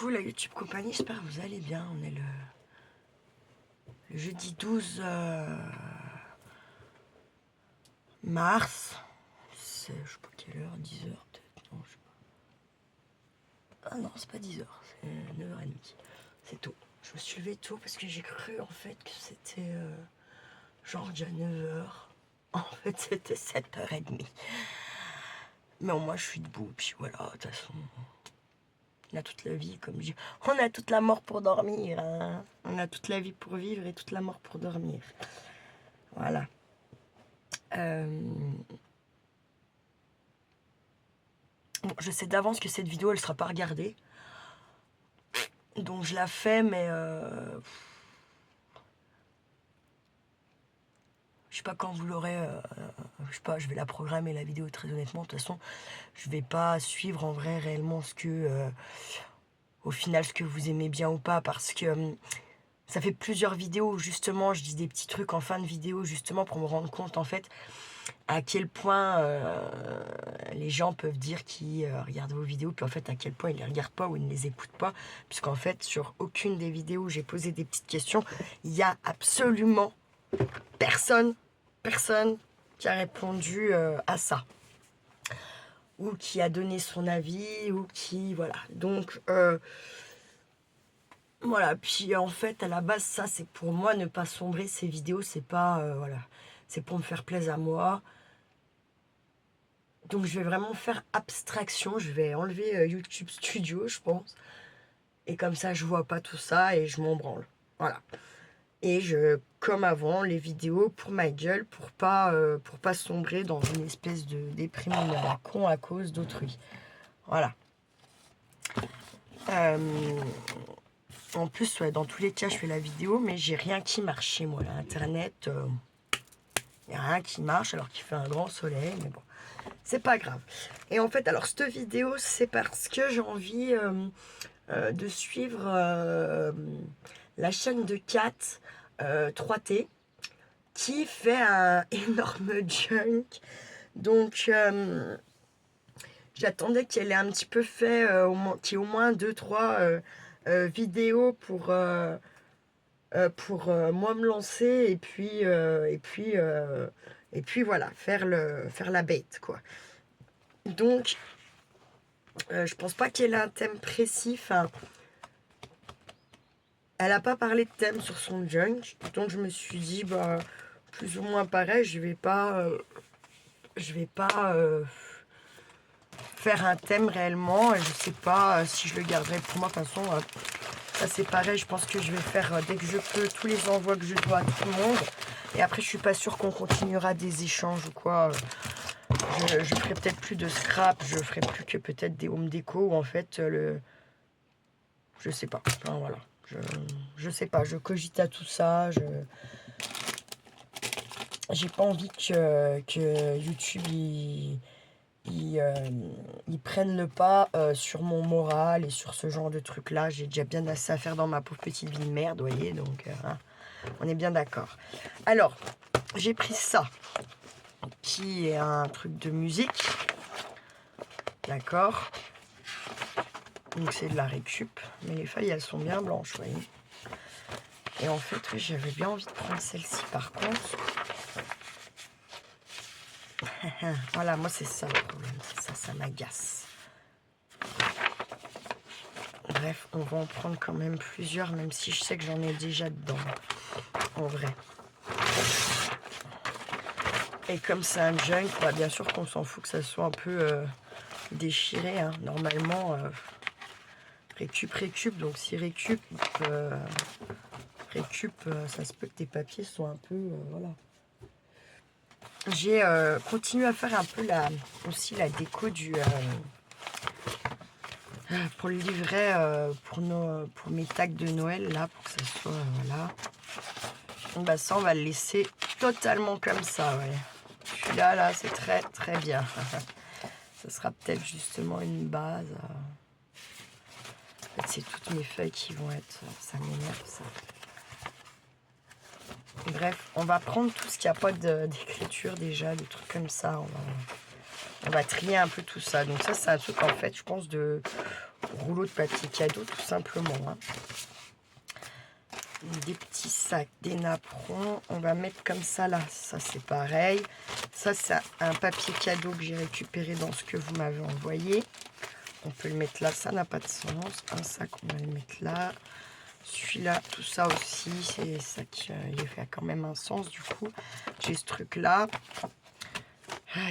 coucou la YouTube compagnie, j'espère que vous allez bien. On est le jeudi 12 mars. C'est, je sais pas quelle heure, 10h peut-être. Non, je sais pas. Ah non, c'est pas 10h, c'est 9h30. C'est tôt. Je me suis levée tôt parce que j'ai cru en fait que c'était genre déjà 9h. En fait, c'était 7h30. Mais au moins, je suis debout. Puis voilà, de toute façon, on a toute la vie, comme je dis. On a toute la mort pour dormir. Hein. On a toute la vie pour vivre et toute la mort pour dormir. Voilà. Bon, je sais d'avance que cette vidéo, elle ne sera pas regardée. Donc je la fais, mais je sais pas quand vous l'aurez. Je sais pas, je vais la programmer la vidéo très honnêtement. De toute façon, je vais pas suivre en vrai réellement ce que, au final, ce que vous aimez bien ou pas, parce que ça fait plusieurs vidéos où justement je dis des petits trucs en fin de vidéo justement pour me rendre compte en fait à quel point les gens peuvent dire qu'ils regardent vos vidéos, puis en fait à quel point ils les regardent pas ou ils ne les écoutent pas, puisqu'en fait sur aucune des vidéos où j'ai posé des petites questions, il y a absolument personne qui a répondu à ça, ou qui a donné son avis, ou qui, voilà, donc voilà, puis en fait à la base ça c'est pour moi ne pas sombrer ces vidéos, c'est pas, voilà, c'est pour me faire plaisir à moi. Donc je vais vraiment faire abstraction, je vais enlever YouTube Studio je pense. Et comme ça je vois pas tout ça et je m'en branle. Voilà. Et je, comme avant, les vidéos pour ma gueule, pour pas sombrer dans une espèce de déprime à la con à cause d'autrui. Voilà. En plus, ouais, dans tous les cas, je fais la vidéo, mais j'ai rien qui marche chez moi. Là. Internet, il n'y a rien qui marche alors qu'il fait un grand soleil, mais bon. C'est pas grave. Et en fait, alors, cette vidéo, c'est parce que j'ai envie de suivre la chaîne de Kat 3T qui fait un énorme junk. Donc, j'attendais qu'elle ait un petit peu fait, qu'il y ait au moins 2-3 vidéos pour moi me lancer et puis voilà, faire la bête, quoi. Donc, je pense pas qu'elle ait un thème précis. Enfin, elle n'a pas parlé de thème sur son junk. Donc, je me suis dit, bah, plus ou moins pareil, je vais pas faire un thème réellement. Et je sais pas si je le garderai pour moi. De toute façon, ça c'est pareil. Je pense que je vais faire dès que je peux tous les envois que je dois à tout le monde. Et après, je suis pas sûre qu'on continuera des échanges ou quoi. Je ferai peut-être plus de scrap, je ferai plus que peut-être des home déco ou en fait je sais pas. Enfin, voilà. Je sais pas, je cogite à tout ça, j'ai pas envie que YouTube il prenne le pas sur mon moral et sur ce genre de trucs là. J'ai déjà bien assez à faire dans ma pauvre petite vie de merde, vous voyez, donc hein, on est bien d'accord. Alors, j'ai pris ça qui est un truc de musique. D'accord. Donc c'est de la récup. Mais les feuilles, elles sont bien blanches, vous voyez. Et en fait, oui, j'avais bien envie de prendre celle-ci par contre. Voilà, moi c'est ça le problème. C'est ça m'agace. Bref, on va en prendre quand même plusieurs, même si je sais que j'en ai déjà dedans. En vrai. Et comme c'est un junk, bah, bien sûr qu'on s'en fout que ça soit un peu déchiré. Hein. Normalement, récup. Donc si récup, ça se peut que tes papiers soient un peu... voilà. J'ai continué à faire un peu aussi la déco pour le livret, pour mes tags de Noël, là, pour que ça soit... voilà. Bah ça, on va le laisser totalement comme ça, ouais. Celui-là, là, c'est très, très bien. Ça sera peut-être justement une base. En fait, c'est toutes mes feuilles qui vont être... Ça m'énerve, ça. Bref, on va prendre tout ce qui n'a pas d'écriture déjà, des trucs comme ça. On va trier un peu tout ça. Donc ça, c'est un truc, en fait, je pense, rouleau de papier cadeau tout simplement. Hein. Des petits sacs, des napperons. On va mettre comme ça là. Ça c'est pareil. Ça c'est un papier cadeau que j'ai récupéré dans ce que vous m'avez envoyé. On peut le mettre là. Ça n'a pas de sens. Un sac, on va le mettre là. Celui-là, tout ça aussi. C'est ça qui a quand même un sens du coup. J'ai ce truc là.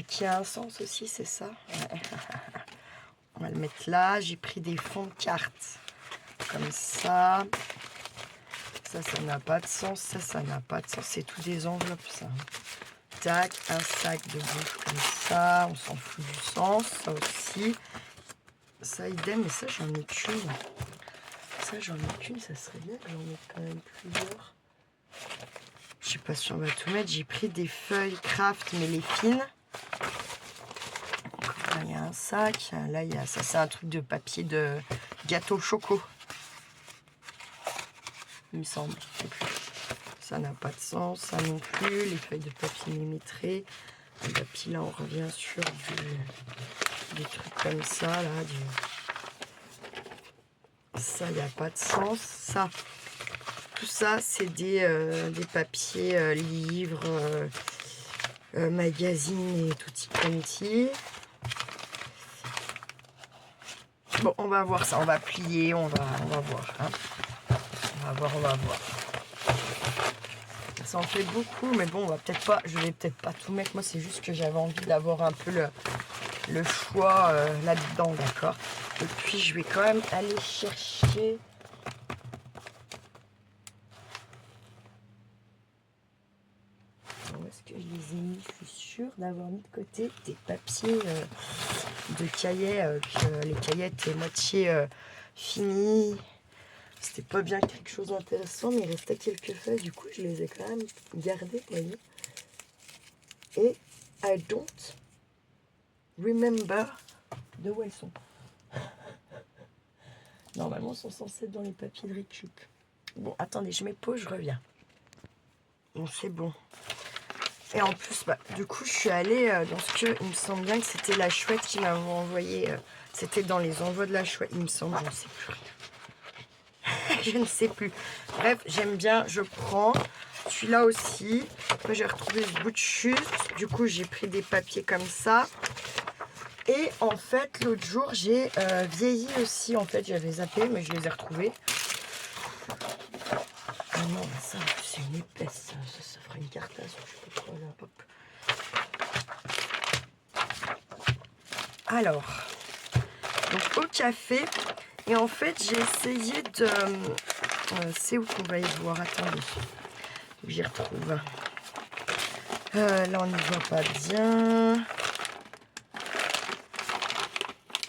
Qui a un sens aussi, c'est ça. On va le mettre là. J'ai pris des fonds de cartes. Comme ça. Ça n'a pas de sens. Ça n'a pas de sens. C'est tout des enveloppes, ça. Tac, un sac de bouffe comme ça. On s'en fout du sens. Ça aussi. Ça, idem. Mais ça, j'en ai qu'une. Ça, j'en ai qu'une. Ça serait bien que j'en ai quand même plusieurs. Je sais pas si on va tout mettre. J'ai pris des feuilles craft, mais les fines. Donc, là, il y a un sac. Là, il y a ça. C'est un truc de papier de gâteau choco. Il me semble. Ça n'a pas de sens, ça non plus. Les feuilles de papier millimétrées. Et puis là, on revient sur des trucs comme ça. Là, ça, il n'y a pas de sens. Ça, tout ça, c'est des papiers livres, magazines et tutti quanti. Bon, on va voir ça. On va plier, on va voir. Hein. On va voir. Ça en fait beaucoup, mais bon, je vais peut-être pas tout mettre. Moi, c'est juste que j'avais envie d'avoir un peu le choix là-dedans, d'accord. Et puis, je vais quand même aller chercher. Où est-ce que je les ai mis? Je suis sûre d'avoir mis de côté des papiers de cahiers, que les cahiers étaient moitié finis. C'était pas bien quelque chose d'intéressant, mais il restait quelques feuilles. Du coup, je les ai quand même gardées, vous voyez. Et I don't remember de où elles sont. Normalement, elles sont censées être dans les papiers de récup. Bon, attendez, je mets pause, je reviens. Bon, c'est bon. Et en plus, du coup, je suis allée dans ce que... Il me semble bien que c'était la chouette qui m'avait envoyé. C'était dans les envois de la chouette. Il me semble, je ne sais plus rien. Je ne sais plus. Bref, j'aime bien, je prends. Celui-là aussi. Après, j'ai retrouvé ce bout de chute. Du coup, j'ai pris des papiers comme ça. Et en fait, l'autre jour, j'ai vieilli aussi. En fait, j'avais zappé, mais je les ai retrouvés. Ah non, ça, c'est une épaisse. Ça fera une cartasse. Je sais pas trop, là. Hop. Alors, donc au café. Et en fait, j'ai essayé de... c'est où qu'on va y voir? Attendez. J'y retrouve. Là, on n'y voit pas bien.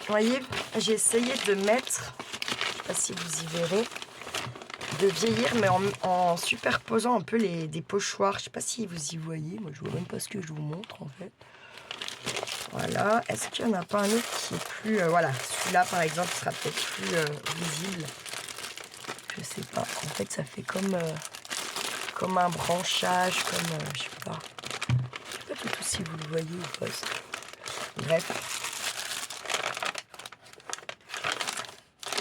Vous voyez, j'ai essayé de mettre... Je ne sais pas si vous y verrez. De vieillir, mais en superposant un peu des pochoirs. Je ne sais pas si vous y voyez. Moi, je ne vois même pas ce que je vous montre, en fait. Voilà. Est-ce qu'il n'y en a pas un autre qui est plus... voilà. Celui-là, par exemple, sera peut-être plus visible. Je sais pas. En fait, ça fait comme un branchage, comme... je sais pas. Je sais pas du tout si vous le voyez ou pas. Bref.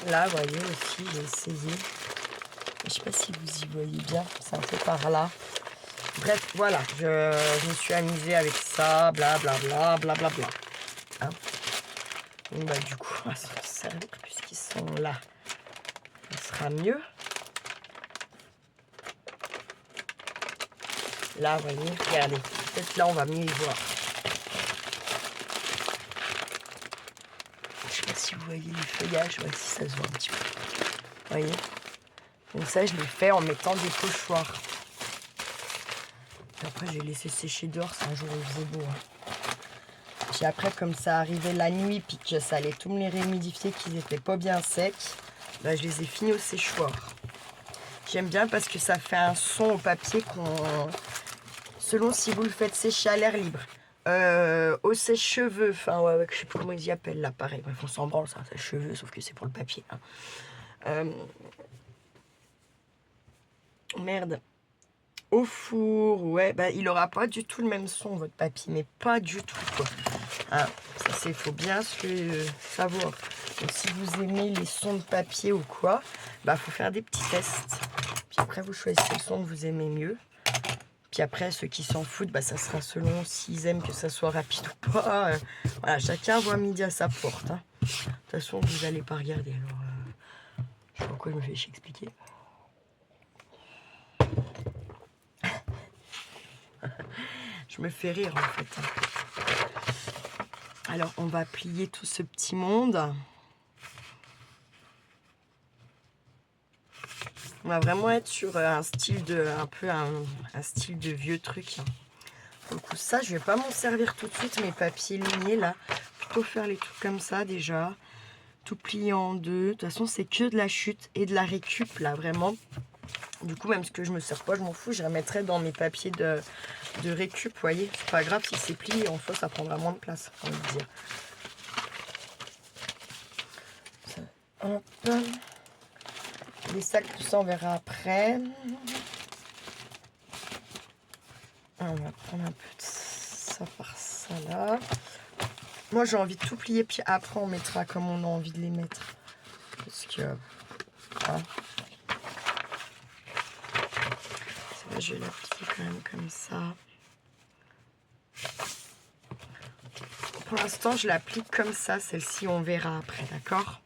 Là, vous voyez aussi, j'ai essayé. Je sais pas si vous y voyez bien. C'est un peu par là. Bref, voilà. Je me suis amusée avec ça. Blablabla. Blablabla. Hein? Donc, du coup, on va s'en servir puisqu'ils sont là. Ça sera mieux. Là, vous voyez, regardez. Peut-être là, on va mieux y voir. Je sais pas si vous voyez les feuillages. Ouais, si ça se voit un petit peu. Vous voyez? Donc ça, je l'ai fait en mettant des pochoirs. Et après, j'ai laissé sécher dehors. C'est un jour où il faisait beau. Hein. Puis après, comme ça arrivait la nuit, puis que ça allait tout me les réhumidifier, qu'ils étaient pas bien secs, je les ai finis au séchoir. J'aime bien parce que ça fait un son au papier selon si vous le faites sécher à l'air libre, au sèche-cheveux, enfin ouais, je sais pas comment ils y appellent là, pareil, bref, on s'en branle, ça, sèche-cheveux, sauf que c'est pour le papier. Hein. Merde. Au four, ouais, il aura pas du tout le même son, votre papier, mais pas du tout, quoi. Ah, ça, c'est faut bien savoir. Donc, si vous aimez les sons de papier ou quoi, bah faut faire des petits tests. Puis après, vous choisissez le son que vous aimez mieux. Puis après, ceux qui s'en foutent, bah, ça sera selon s'ils aiment que ça soit rapide ou pas. Voilà, chacun voit midi à sa porte. Hein. De toute façon, vous n'allez pas regarder. Alors, je sais pas pourquoi je me fais chier expliquer. Je me fais rire en fait. Alors, on va plier tout ce petit monde. On va vraiment être sur un style de, un style de vieux truc. Hein. Du coup, ça, je vais pas m'en servir tout de suite, mes papiers lignés là. Plutôt faire les trucs comme ça déjà. Tout plié en deux. De toute façon, c'est que de la chute et de la récup là, vraiment. Du coup, même ce que je me sers pas, je m'en fous. Je remettrai dans mes papiers de récup, vous voyez. C'est pas grave si c'est plié. En soi, ça prendra moins de place, j'ai envie de dire. Hop. Les sacs, tout ça, on verra après. On va prendre un peu de ça par ça là. Moi, j'ai envie de tout plier, puis après, on mettra comme on a envie de les mettre. Parce que... Hein. Là, je vais la plier quand même comme ça. Pour l'instant, je la plie comme ça. Celle-ci, on verra après, d'accord?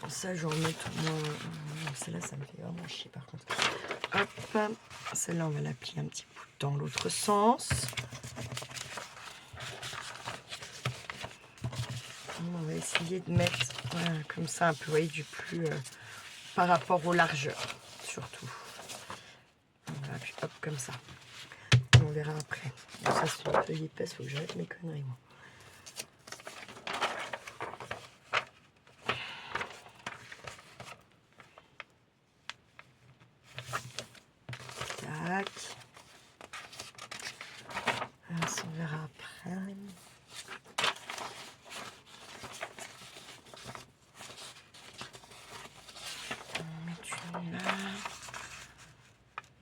Ça, j'en mets tout moins... Celle-là, ça me fait vraiment chier, par contre. Hop. Celle-là, on va la plier un petit peu dans l'autre sens. On va essayer de mettre voilà, comme ça un peu, vous voyez, du plus par rapport aux largeurs, surtout. Voilà, puis hop, comme ça. On verra après. Donc ça, c'est une feuille épaisse, faut que j'arrête mes conneries, moi. Tac. Ça, on verra après.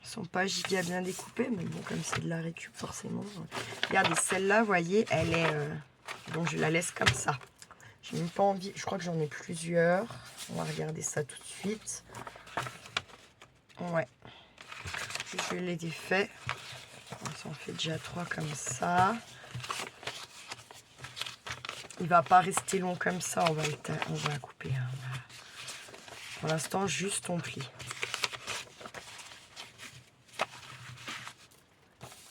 Ils sont pas giga bien découpés, mais bon, comme c'est de la récup, forcément. Regardez, celle-là, vous voyez, elle est... donc, je la laisse comme ça. J'ai même pas envie... Je crois que j'en ai plusieurs. On va regarder ça tout de suite. Ouais. Je l'ai défait. On en fait déjà 3 comme ça. Il va pas rester long comme ça. On va couper. Hein. Pour l'instant, juste on plie.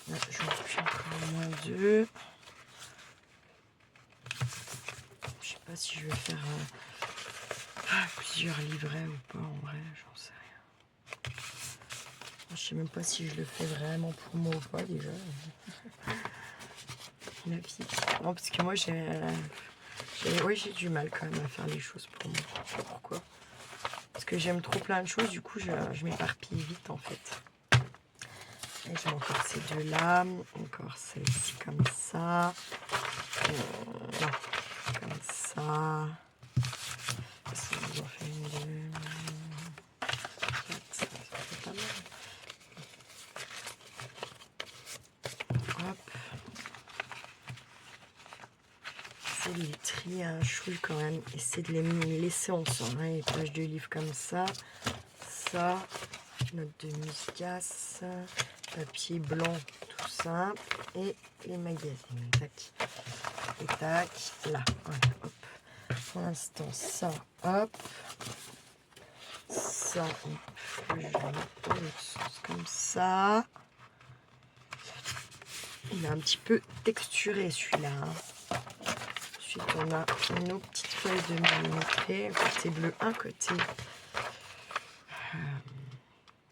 J'en plie encore au moins 2. Je sais pas si je vais faire plusieurs livrets ou pas. En vrai, j'en sais rien. Je sais même pas si je le fais vraiment pour moi ou pas déjà. La vie. Non, parce que moi j'ai du mal quand même à faire les choses pour moi. Je sais pas pourquoi. Parce que j'aime trop plein de choses, du coup je m'éparpille vite en fait. Et j'ai encore ces deux là, encore celle-ci comme ça. Non, comme ça. Ça nous en fait une, deux, ça fait pas mal. Hop. C'est de les trier à un chouille quand même. Essayer de les laisser ensemble. Hein. Les pages de livres comme ça. Ça. Note de muscasse. Papier blanc tout simple. Et les magazines. Tac. Et tac. Là. Voilà. Hop. Pour l'instant, ça. Hop. Ça. Je vais mettre dans l'autre sens comme ça. Il est un petit peu texturé celui-là. Hein. Ensuite, on a nos petites feuilles de millimétré. Un côté bleu, un côté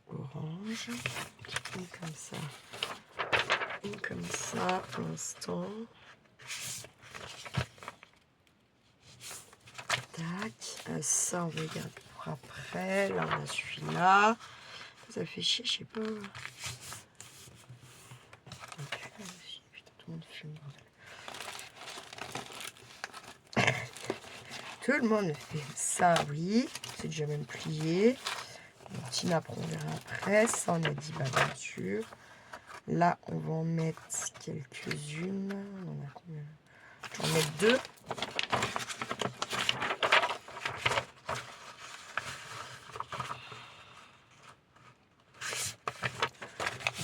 orange. Une comme ça. Une comme ça pour l'instant. Tac. Ça, on va garder pour après. Là, on a celui-là. Ça fait chier, je sais pas. Putain, tout le monde fume. Tout le monde fait ça, oui. C'est déjà même plié. Le petit nappe, on verra après. Ça, on a dit, bah, bien sûr. Là, on va en mettre quelques-unes. On a combien? Je vais en mettre 2.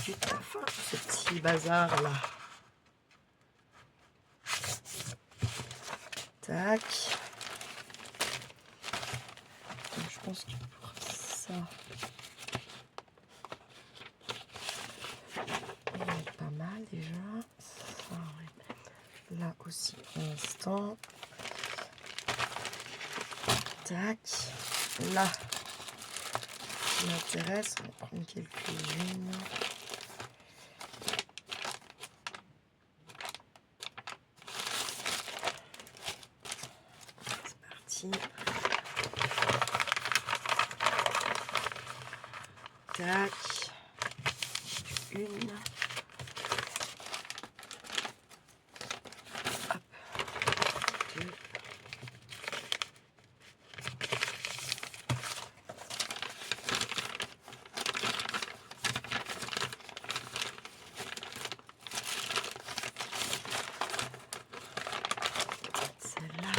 Juste à la fin, ce petit bazar là. Tac. Donc, je pense que pour ça, on est pas mal déjà. Ça, ouais. Là aussi pour l'instant. Tac. Là, qui m'intéresse, on va prendre quelques-unes. C'est parti. Tac. Une. Hop. 2. Celle-là.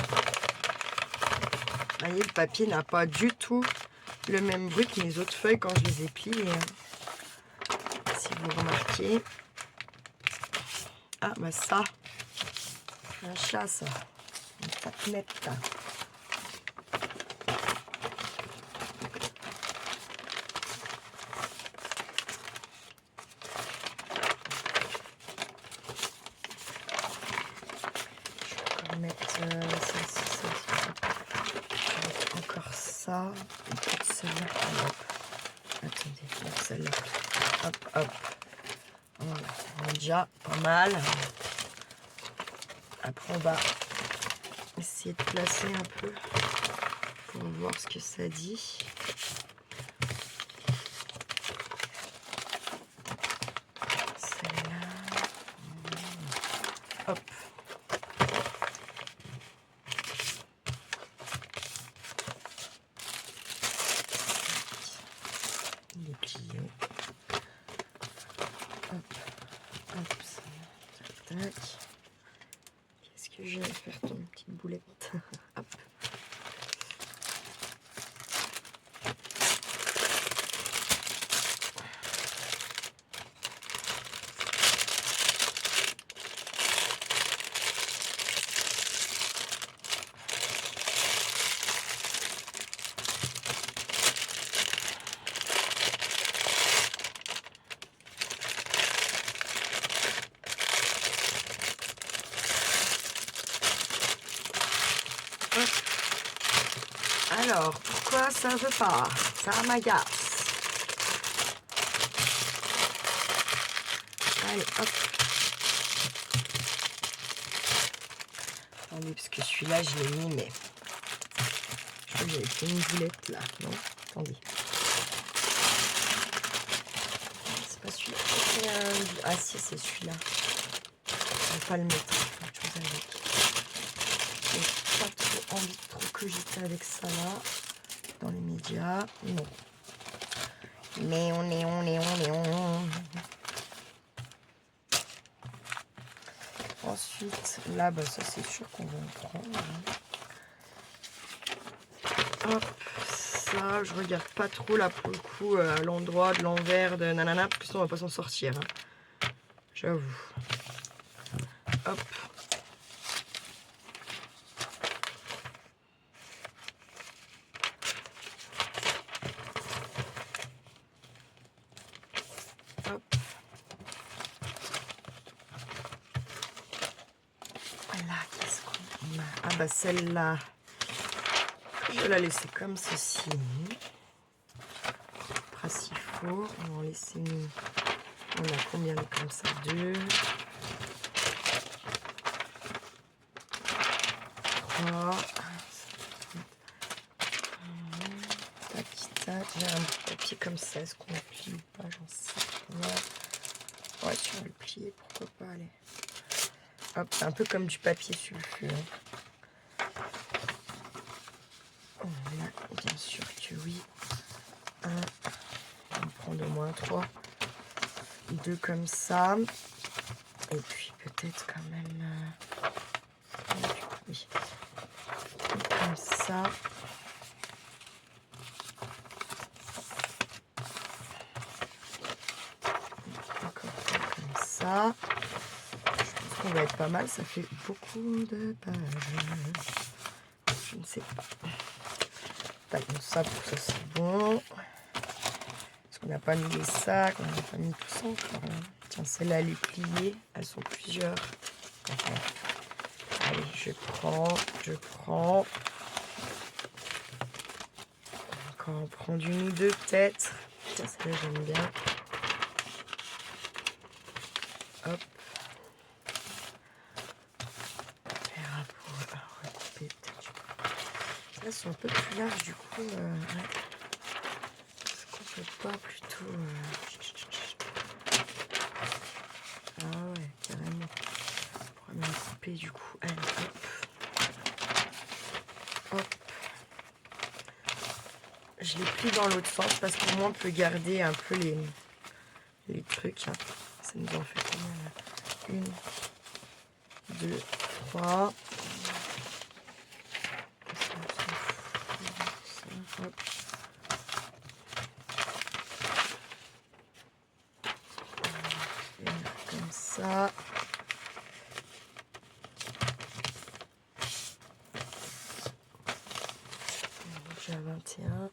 Vous voyez, le papier n'a pas du tout le même bruit que mes autres feuilles quand je les ai pliées. Si vous remarquez. Ah, bah ça. Un chat, ça. Une tapinette, là. Je vais mettre celle-ci. Encore ça. Et puis celle-là. Attendez, donc celle-là. Hop, hop. Voilà, on est déjà pas mal. Après, on va essayer de placer un peu pour voir ce que ça dit. Celle-là. Hop. Il est plié. Hop. Hop. Tac, tac. Qu'est-ce que je vais faire, ton petite boulette? Hop. Alors, pourquoi ça veut pas? Ça m'agace. Allez, hop. Attendez, parce que celui-là, je l'ai mis, mais... Je crois que j'avais fait une boulette, là. Non? Attendez. C'est pas celui-là. Ah si, c'est celui-là. Je vais pas le mettre. Autre chose avec. J'ai pas trop envie de trop cogiter avec ça, là. Dans les médias. Non. Mais on est. Ensuite, là, bah, ça c'est sûr qu'on va en prendre. Hop, ça, je regarde pas trop là pour le coup à l'endroit de l'envers de nanana, parce que sinon on va pas s'en sortir. Hein. J'avoue. Hop. Hop. Voilà, qu'est-ce qu'on a? Ah bah celle-là, je vais la laisser comme ceci. Principaux, on va en laisser une. On a combien de comme ça? 2. 3. Tac, tac. J'ai un papier comme ça. Est-ce qu'on le plie ou pas? J'en sais pas. Ouais, si on le plier, pourquoi pas, allez. Hop, c'est un peu comme du papier sulfure. Là, bien sûr que oui. 1. On va en prendre au moins 3. 2 comme ça. Et puis peut-être quand même... oui. Comme ça. Encore comme ça. Je pense qu'on va être pas mal. Ça fait beaucoup de pages. Je ne sais pas. Tac, ça, pour ça c'est bon. Parce qu'on n'a pas mis les sacs, on n'a pas mis tout ça encore. Tiens, celle-là, elle est pliée. Elles sont plusieurs. Enfin, allez, je prends. Encore en prendre une ou deux peut-être. Tiens, celle-là, j'aime bien. Hop. On verra pour recouper peut-être. Là, sont un peu plus larges du coup. Ouais. Est-ce qu'on peut pas plutôt... Ah ouais, carrément. On pourra même couper du coup. Allez, hop. Hop. Je les plie dans l'autre sens parce qu'au moins on peut garder un peu les trucs. Hein. Ça nous en fait combien là? 1, 2, 3. Hop. Comme ça. J'ai 21.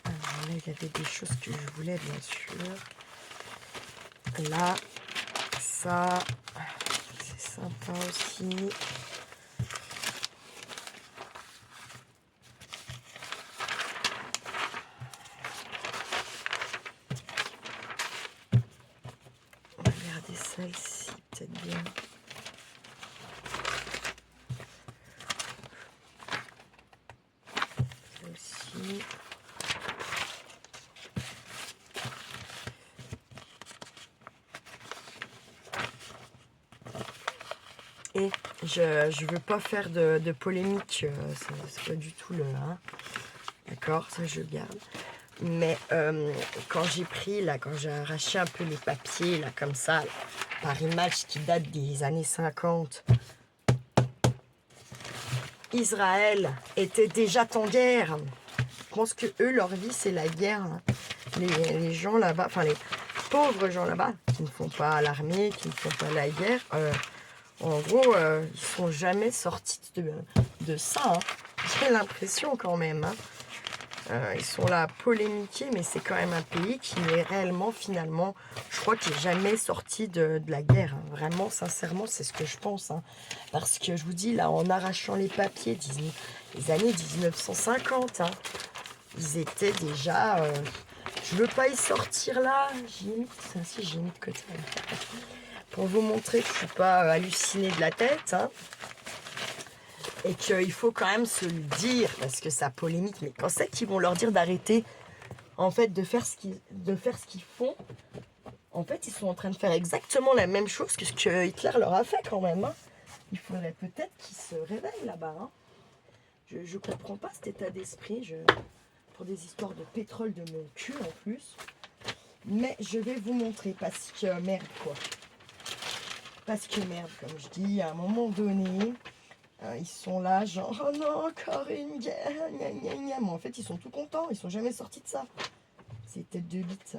Alors là, il y avait des choses que je voulais, bien sûr. Là, ça, c'est sympa aussi. On va regarder celle-ci, peut-être bien. Celle-ci. Et je veux pas faire de polémique, c'est pas du tout le... Hein. D'accord, ça je garde. Mais quand j'ai pris, là, quand j'ai arraché un peu les papiers, là, comme ça, là, par image qui date des années 50, Israël était déjà en guerre. Je pense que eux, leur vie, c'est la guerre. Hein. Les gens là-bas, enfin les pauvres gens là-bas, qui ne font pas l'armée, qui ne font pas la guerre, en gros, ils sont jamais sortis de ça. Hein. J'ai l'impression quand même. Hein. Ils sont là à polémiquer, mais c'est quand même un pays qui est réellement, finalement, je crois qu'il n'est jamais sorti de la guerre. Hein. Vraiment, sincèrement, c'est ce que je pense. Hein. Parce que je vous dis, là, en arrachant les papiers des années 1950, hein, ils étaient déjà... je veux pas y sortir là. J'ai mis ça, si j'ai mis de côté. Pour vous montrer que je suis pas hallucinée de la tête. Hein. Et qu'il faut quand même se le dire, parce que ça polémique. Mais quand c'est qu'ils vont leur dire d'arrêter, en fait, de faire ce qu'ils font, en fait, ils sont en train de faire exactement la même chose que ce que Hitler leur a fait quand même. Hein. Il faudrait peut-être qu'ils se réveillent là-bas. Hein. Je comprends pas cet état d'esprit. Pour des histoires de pétrole de mon cul en plus. Mais je vais vous montrer parce que merde quoi. Parce que merde, comme je dis, à un moment donné... ils sont là, genre, oh non, encore une guerre, gna gna gna. Mais en fait, ils sont tout contents, ils sont jamais sortis de ça. Ces têtes de bite.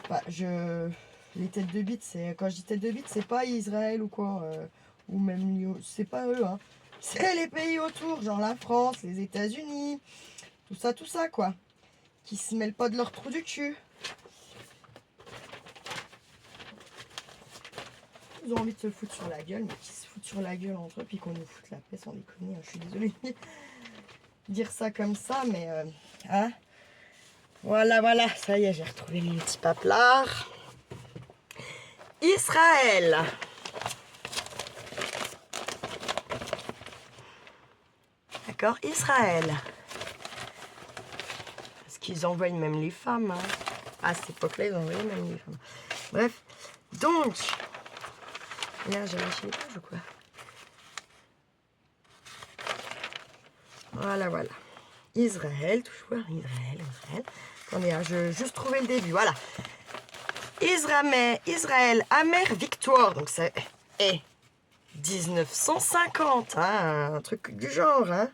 Bah, les têtes de bite, c'est... Quand je dis tête de bite, c'est pas Israël ou quoi. Ou même... C'est pas eux, hein. C'est les pays autour, genre la France, les États-Unis. Tout ça, quoi. Qui se mêlent pas de leur trou du cul. Ils ont envie de se foutre sur la gueule, mais qui se foutent sur la gueule entre eux, puis qu'on nous foute la paix sans déconner. Hein. Je suis désolée de dire ça comme ça, mais... hein. Voilà, ça y est, j'ai retrouvé les petits paplards. Israël. D'accord, Israël. Parce qu'ils envoient même les femmes. Hein. À cette époque-là, ils envoyaient même les femmes. Bref, donc... Merde, j'ai lâché les pages ou quoi? Voilà, voilà. Israël, toujours Israël, Israël. Attendez, hein, je veux juste trouver le début, voilà. Israël, amère victoire. Donc c'est 1950, hein, un truc du genre. Hein.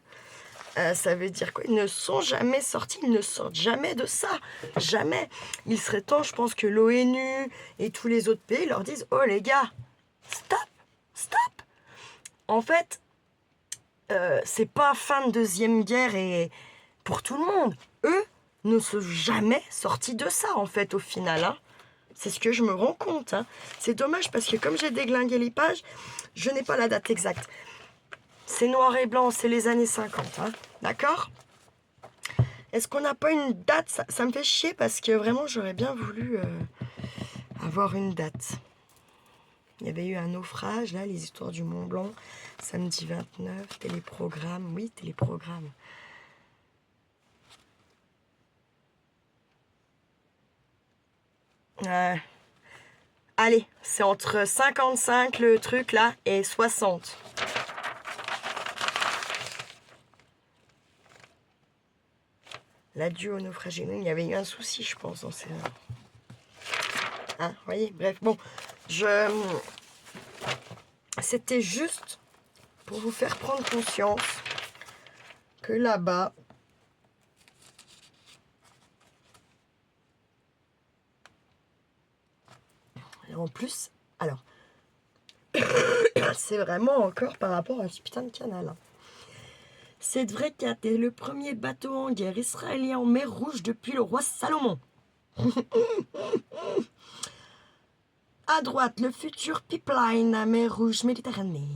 Ça veut dire quoi? Ils ne sont jamais sortis, ils ne sortent jamais de ça. Jamais. Il serait temps, je pense, que l'ONU et tous les autres pays leur disent: oh les gars, stop, stop. En fait, c'est pas fin de Deuxième Guerre et pour tout le monde. Eux ne sont jamais sortis de ça, en fait, au final. Hein. C'est ce que je me rends compte. Hein. C'est dommage parce que comme j'ai déglingué les pages, je n'ai pas la date exacte. C'est noir et blanc, c'est les années 50. Hein. D'accord? Est-ce qu'on n'a pas une date? Ça me fait chier parce que vraiment, j'aurais bien voulu avoir une date. Il y avait eu un naufrage, là, les histoires du Mont Blanc, samedi 29, téléprogramme. Oui, téléprogramme. Allez, c'est entre 55 le truc là et 60. L'adieu au naufragé. Il y avait eu un souci, je pense, dans ces... Hein, vous voyez, bref, bon, c'était juste pour vous faire prendre conscience que là-bas, en plus, alors, c'est vraiment encore par rapport à ce putain de canal. Hein. C'est vrai qu'il a été le premier bateau en guerre israélien en mer Rouge depuis le roi Salomon. À droite, le futur pipeline à mer Rouge Méditerranée.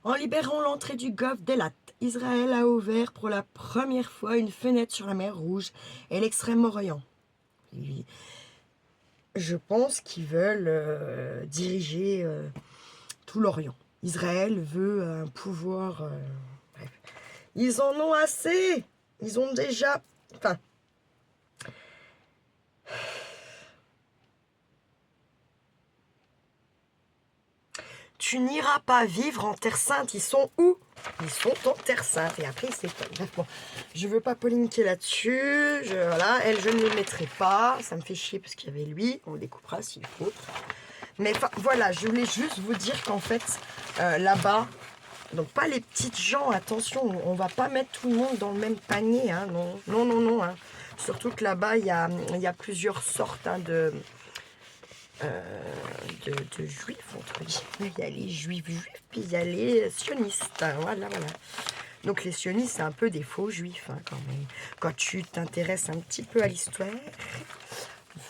En libérant l'entrée du golfe d'Elat, Israël a ouvert pour la première fois une fenêtre sur la mer Rouge et l'Extrême-Orient. Je pense qu'ils veulent diriger tout l'Orient. Israël veut un pouvoir... bref. Ils en ont assez. Ils ont déjà... Enfin... Tu n'iras pas vivre en Terre Sainte. Ils sont où? Ils sont en Terre Sainte. Et après, c'est... Bref, bon, je ne veux pas polémiquer là-dessus. Voilà, elle, je ne le mettrai pas. Ça me fait chier parce qu'il y avait lui. On le découpera s'il faut. Mais voilà, je voulais juste vous dire qu'en fait, là-bas, donc pas les petites gens, attention, on ne va pas mettre tout le monde dans le même panier. Hein, non, non, non, non. Hein. Surtout que là-bas, il y a plusieurs sortes hein, de juifs, entre guillemets. Il y a les juifs, puis il y a les sionistes. Hein, voilà, voilà. Donc les sionistes, c'est un peu des faux juifs, hein, quand même. Quand tu t'intéresses un petit peu à l'histoire,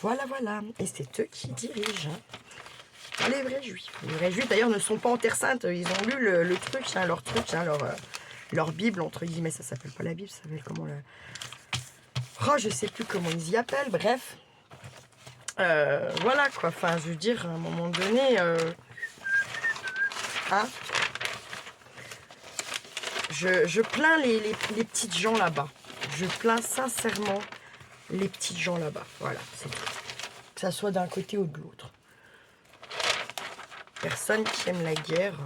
voilà, voilà. Et c'est eux qui dirigent. Hein. Les vrais juifs. Les vrais juifs, d'ailleurs, ne sont pas en Terre Sainte. Ils ont lu le truc, hein, leur truc, hein, leur Bible, entre guillemets. Ça s'appelle pas la Bible, ça s'appelle comment le... Oh, je sais plus comment ils y appellent, bref. Voilà quoi, enfin je veux dire à un moment donné hein, je plains les petites gens là-bas, je plains sincèrement les petites gens là-bas, voilà, c'est tout, que ça soit d'un côté ou de l'autre. Personne qui aime la guerre,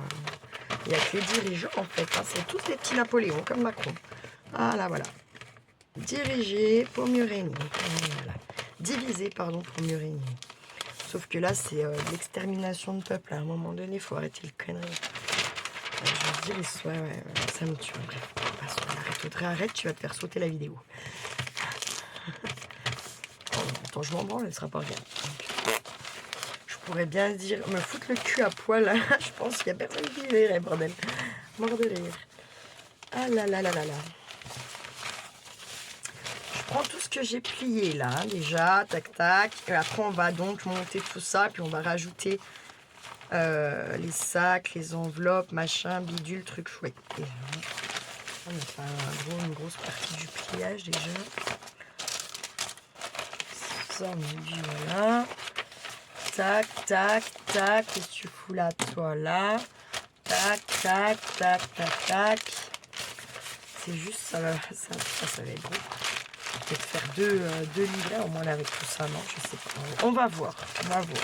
il n'y a que les dirigeants en fait, hein, c'est tous les petits Napoléons comme Macron. Voilà, voilà, diriger pour mieux régner, voilà. Diviser, pardon, pour mieux régner. Sauf que là, c'est l'extermination de peuple. À un moment donné, il faut arrêter le connerie. Je veux dire, ouais, ça me tue. Bref, arrête, tu vas te faire sauter la vidéo. Attends, je m'en branle, elle sera pas regardée. Je pourrais bien dire, me foutre le cul à poil. Là. Je pense qu'il n'y a personne qui verrait, bordel. Mort de rire. Ah là là là là là. Prends tout ce que j'ai plié là, hein, déjà, tac tac, et après on va donc monter tout ça, puis on va rajouter les sacs, les enveloppes, machin, bidule, truc chouette. Et on a fait une grosse partie du pliage déjà. Ça, on dit voilà. Tac, tac, tac, qu'est-ce que tu fous là, toi là? Tac, tac, tac, tac, tac. C'est juste ça va être gros. Peut-être faire deux livrets au moins là avec tout ça, non, je sais pas. On va voir, on va voir.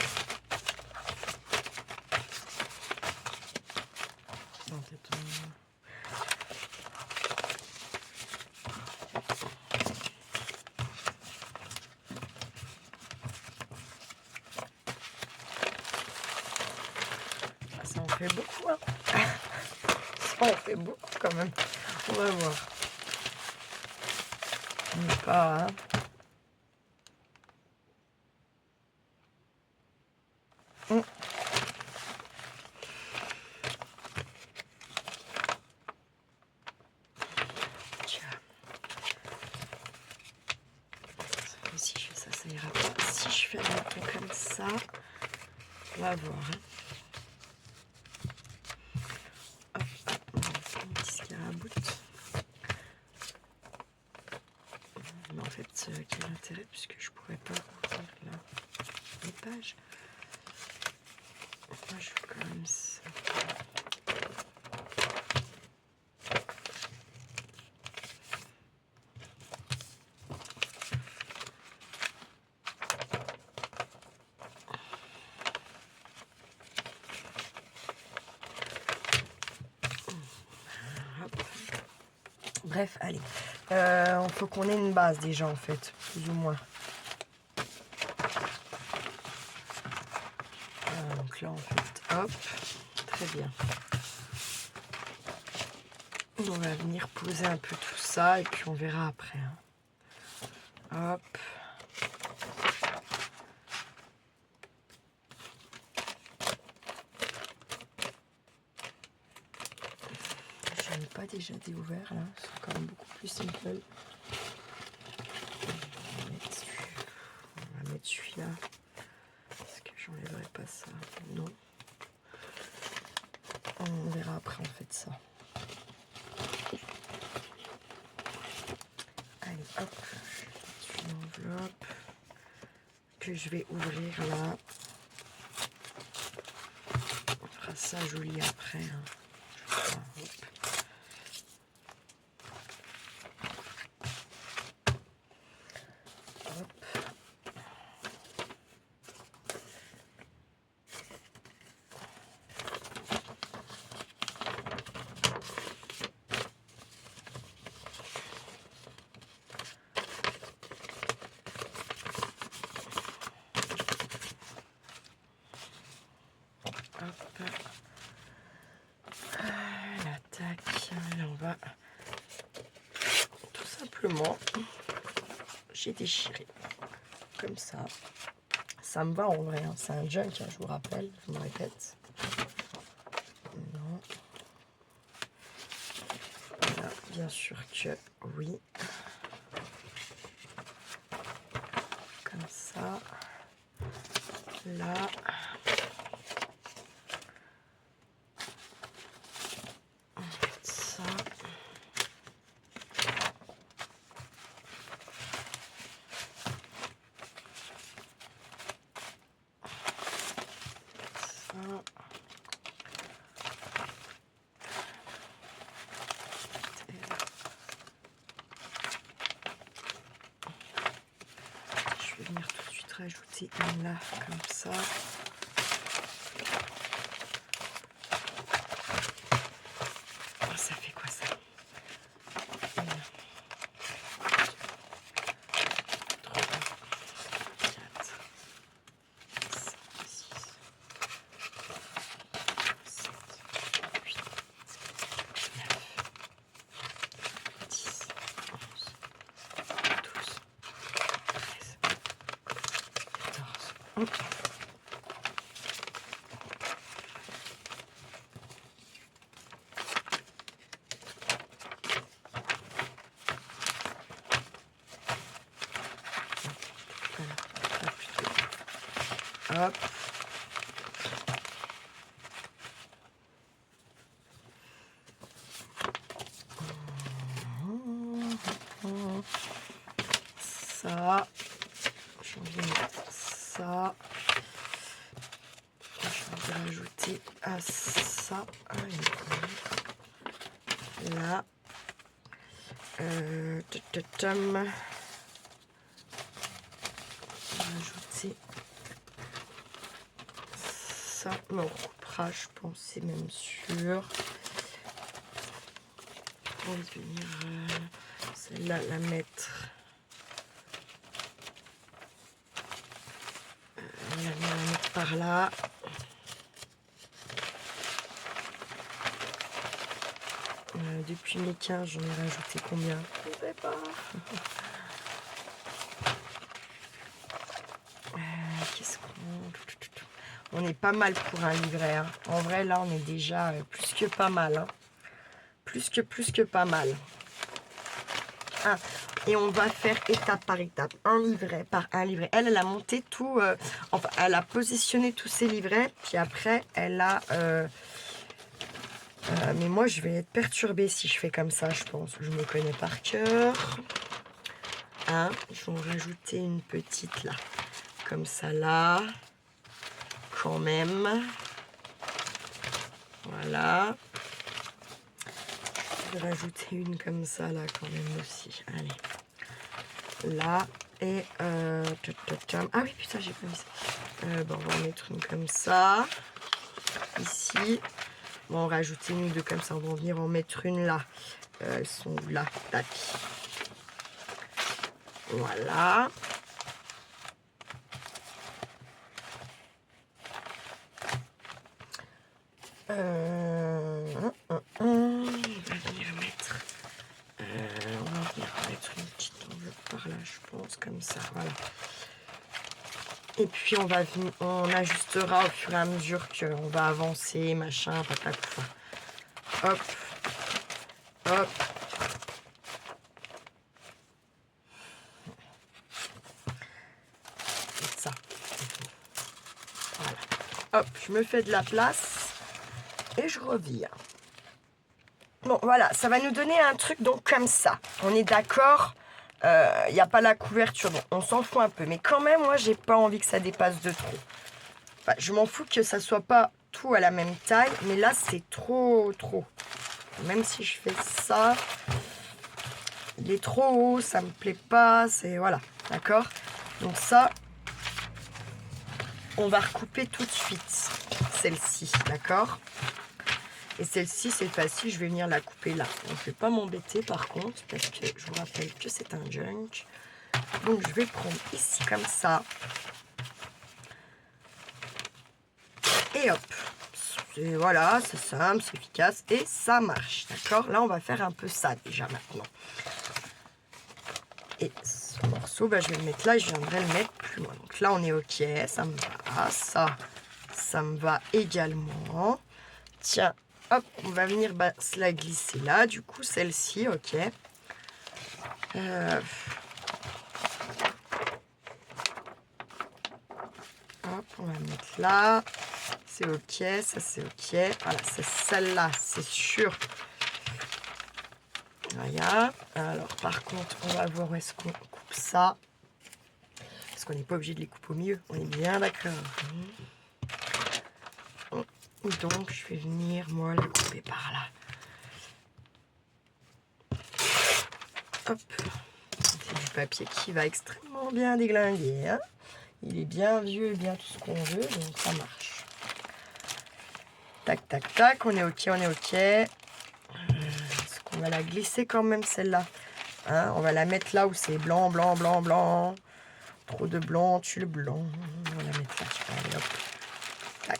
fait beaucoup, hein. Ça en fait beaucoup quand même. On va voir. On n'est pas... Hein. Si je fais ça, ça ira pas. Si je fais un peu comme ça, on va voir. Hein. Hop, on va faire une petite scaraboute. Mais en fait, quel intérêt, puisque je pourrais pas ouvrir là les pages. Moi, je fais quand même ça. Bref, allez. Il faut qu'on ait une base déjà, en fait, plus ou moins. Donc là, en fait, hop, très bien. On va venir poser un peu tout ça et puis on verra après. Hein. Hop. J'en ai pas déjà déouvert là, c'est quand même beaucoup plus simple. On va mettre celui-là. Est-ce que j'enlèverai pas ça? Non. On verra après en fait ça. Allez, hop. Je mets une enveloppe que je vais ouvrir là. On fera ça joli après. Hein. J'ai déchiré comme ça. Ça me va en vrai, hein. C'est un junk, hein, je vous rappelle, je me répète. Non. Là, bien sûr que oui. Comme ça. Là. Ça. Je vais venir tout de suite rajouter une là, comme ça. Oh, ça fait quoi ça? Hop. Ça. J'ai envie de mettre ça. J'ai envie de rajouter à ça. Là. Rajouter ça. Mais on coupera, je pense, c'est même sûr. On va venir celle-là la mettre. On va la mettre par là. Depuis mes 15, j'en ai rajouté combien? Je ne sais pas. Qu'est-ce qu'on... On est pas mal pour un livret. Hein. En vrai, là, on est déjà plus que pas mal. Hein. Plus que pas mal. Ah, et on va faire étape par étape. Un livret par un livret. Elle a monté tout... enfin, elle a positionné tous ses livrets. Puis après, elle a... mais moi, je vais être perturbée si je fais comme ça, je pense. Je me connais par cœur. Hein, je vais en rajouter une petite là. Comme ça là. Quand même. Voilà. Je vais rajouter une comme ça là quand même aussi. Allez. Là. Et ah oui putain j'ai pas mis ça. Bon, on va en mettre une comme ça. Ici. Bon, on va rajouter une ou deux comme ça. On va venir en mettre une là. Elles sont là. Tac. Voilà. On va venir mettre une petite enveloppe par là, je pense, comme ça, voilà. Et puis on ajustera au fur et à mesure qu'on va avancer, machin, patapoufa. Hop, hop. Et ça. Voilà. Hop, je me fais de la place et je reviens. Bon, voilà, ça va nous donner un truc donc comme ça. On est d'accord, il n'y a pas la couverture, donc on s'en fout un peu. Mais quand même, moi, j'ai pas envie que ça dépasse de trop. Enfin, je m'en fous que ça soit pas tout à la même taille, mais là, c'est trop. Même si je fais ça, il est trop haut, ça me plaît pas, c'est... Voilà, d'accord? Donc ça, on va recouper tout de suite, celle-ci, d'accord? Et celle-ci, cette fois-ci, je vais venir la couper là. Donc, je ne vais pas m'embêter par contre, parce que je vous rappelle que c'est un junk. Donc, je vais le prendre ici comme ça. Et hop. Et voilà, c'est simple, c'est efficace et ça marche. D'accord? Là, on va faire un peu ça déjà maintenant. Et ce morceau, bah, je vais le mettre là et je viendrai le mettre plus loin. Donc là, on est OK, ça me va. Ça me va également. Tiens. Hop, on va venir se la glisser là. Du coup, celle-ci, ok. Hop, on va mettre là. C'est ok, ça c'est ok. Voilà, c'est celle-là, c'est sûr. Voilà. Alors, par contre, on va voir où est-ce qu'on coupe ça. Parce qu'on n'est pas obligé de les couper au milieu. On est bien d'accord. Donc, je vais venir, moi, la couper par là. Hop. C'est du papier qui va extrêmement bien déglinguer. Hein. Il est bien vieux et bien tout ce qu'on veut, donc ça marche. Tac, tac, tac. On est OK, on est OK. Est-ce qu'on va la glisser quand même, celle-là? Hein, on va la mettre là où c'est blanc, blanc, blanc, blanc. Trop de blanc, tue le blanc. On va la mettre là. Allez, hop. Tac.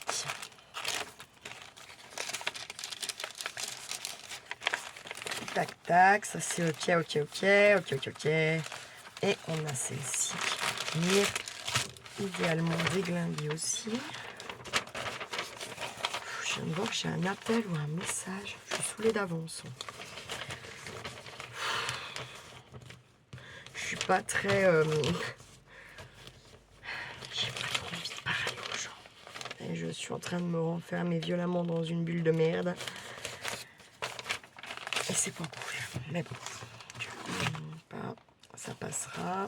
Tac, tac, ça c'est ok, ok, ok, ok, ok, ok. Et on a celle-ci qui va venir idéalement déglinguer aussi. Je viens de voir que j'ai un appel ou un message. Je suis saoulée d'avance. Je suis pas très... J'ai pas trop envie de parler aux gens. Et je suis en train de me renfermer violemment dans une bulle de merde. Et c'est pas cool. Mais bon. Ça passera.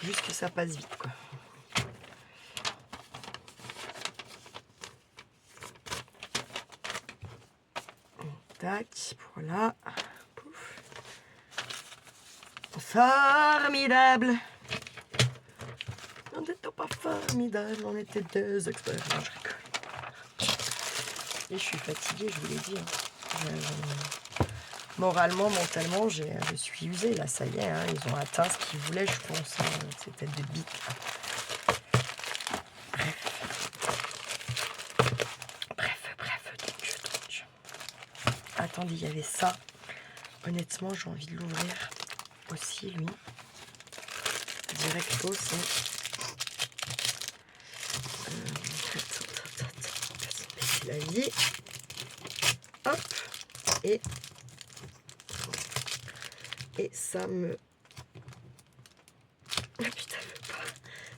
Juste que ça passe vite, quoi. Tac, voilà. Pouf. Formidable. On n'était pas formidable, on était deux experts. Non, je rigole. Et je suis fatiguée, je vous l'ai dit. Moralement, mentalement, je suis usée, là, ça y est. Hein, ils ont atteint ce qu'ils voulaient, je pense. Hein, ces têtes de bite, là. Bref, donc attendez, il y avait ça. Honnêtement, j'ai envie de l'ouvrir aussi, lui. Directo, c'est... la vie. Hop. Et ça me... Ah putain,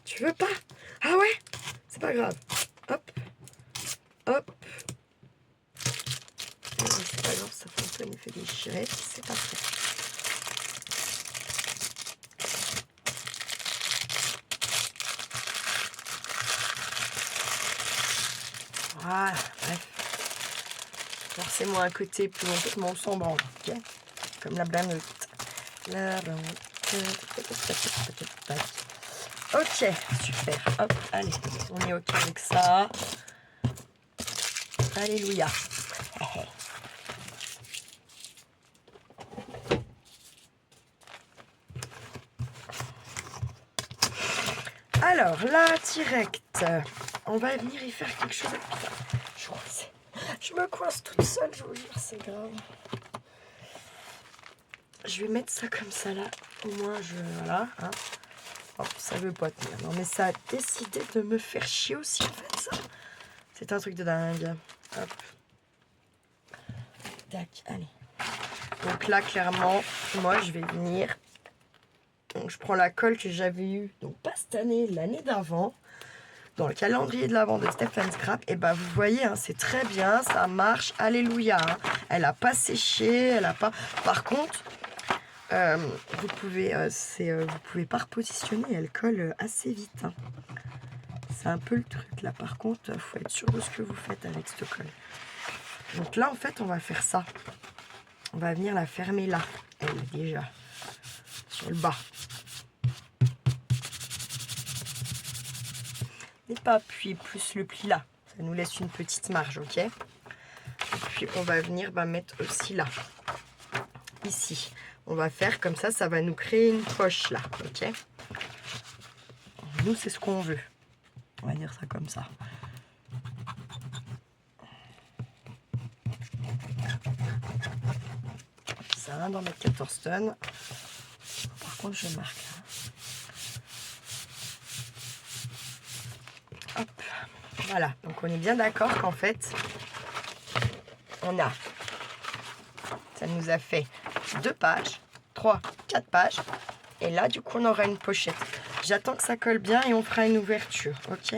tu veux pas? Ah ouais? C'est pas grave. Hop. Hop. C'est pas grave, ça fait un peu un effet déchiré. C'est parfait. Voilà, bref. Forcément un côté plus longtemps sans branle, ok? Comme la blâmeute. La blâmeute. Ok, super. Hop, allez, on est ok avec ça. Alléluia. Alors, là, direct, on va venir y faire quelque chose. Je me coince toute seule, je vous jure, c'est grave. Je vais mettre ça comme ça, là. Au moins, voilà, hein. Oh, ça veut pas tenir. Non, mais ça a décidé de me faire chier aussi, en fait, ça. C'est un truc de dingue. Hop. Tac, allez. Donc là, clairement, moi, je vais venir. Donc, je prends la colle que j'avais eue, donc pas cette année, l'année d'avant, dans le calendrier de l'avant de Steph & Scrap. Et bah, vous voyez, hein, c'est très bien, ça marche. Alléluia. Hein. Elle n'a pas séché, elle a pas. Par contre, vous pouvez pas repositionner, elle colle assez vite. Hein. C'est un peu le truc là. Par contre, il faut être sûr de ce que vous faites avec cette colle. Donc là, en fait, on va faire ça. On va venir la fermer là, elle déjà, sur le bas. Et pas appuyer plus le pli là. Ça nous laisse une petite marge, ok? Et puis on va venir mettre aussi là. Ici. On va faire comme ça, ça va nous créer une poche là, ok? Nous, c'est ce qu'on veut. On va dire ça comme ça. Ça va d'en mettre 14 tonnes. Par contre, je marque là. Hop. Voilà. Donc, on est bien d'accord qu'en fait, ça nous a fait 2 pages, 3, 4 pages. Et là, du coup, on aura une pochette. J'attends que ça colle bien et on fera une ouverture, ok?